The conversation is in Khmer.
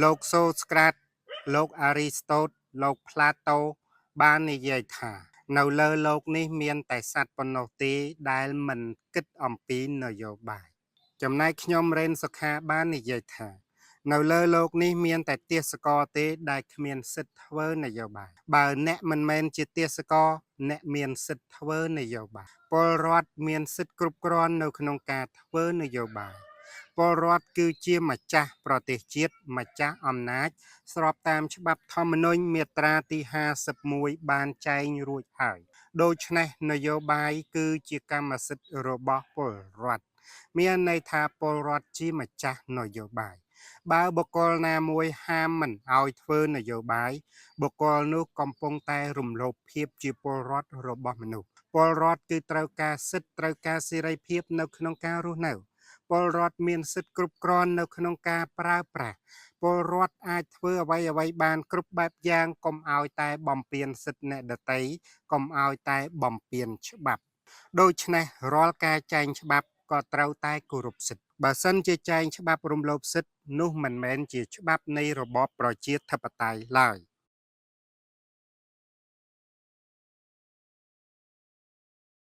លោកសូស្ក្រាតលោកអារីស្តូតលោកផ្លាតូបាននិយាយថានៅលើលោកនេះមានតែសត្វប៉ុណ្ណោះទេដែលមិនគិតអំពីនយោបាយចំណែកខ្ញុំរ៉េនសុខាបាននិយាយថានៅលើលោកនេះមានតែទាសករទេដែលគ្មានសិទ្ធិធ្វើនយោបាយបើអ្នកមិនមែនជាទាសករអ្នកមានសិទ្ធិធ្វើនយោបាយពលរដ្ឋមានសិទ្ធិគ្រប់គ្រាន់នៅក្នុងការធ្វើនយោបាយពលរដ្ឋគឺជាម្ចាស់ប្រទេសជាតិម្ចាស់អំណាចស្របតាមច្បាប់ធម្មនុញ្ញមាត្រាទី51បានចែងរួចហើយដូច្នេះនយោបាយគឺជាកម្មសិទ្ធិរបស់ពលរដ្ឋមានន័យថាពលរដ្ឋជាម្ចាស់នយោបាយបើបុគ្គលណាមួយហាមមិនឲ្យធ្វើនយោបាយបុគ្គលនោះកំពុងតែរំលោភភាពជាពលរដ្ឋរបស់មនុស្សពលរដ្ឋគឺត្រូវការសិទ្ធិត្រូវការសេរីភាពនៅក្នុងការរស់នៅពលរដ្ឋមានសិទ្ធិគ្រប់គ្រាន់នៅក្នុងការប្រើប្រាស់ពលរដ្ឋអាចធ្វើអ្វីបានគ្រប់បែបយ៉ាងកុំឲ្យតែបំពានសិទ្ធិអ្នកដទៃកុំឲ្យតែបំពានច្បាប់ដូច្នេះរាល់ការចែងច្បាប់ក៏ត្រូវតែគោរពសិទ្ធិបើសិនជាចែងច្បាប់រំលោភសិទ្ធិនោះមិនមែនជាច្បាប់នៃរបបប្រជាធិបតេយ្យឡើយ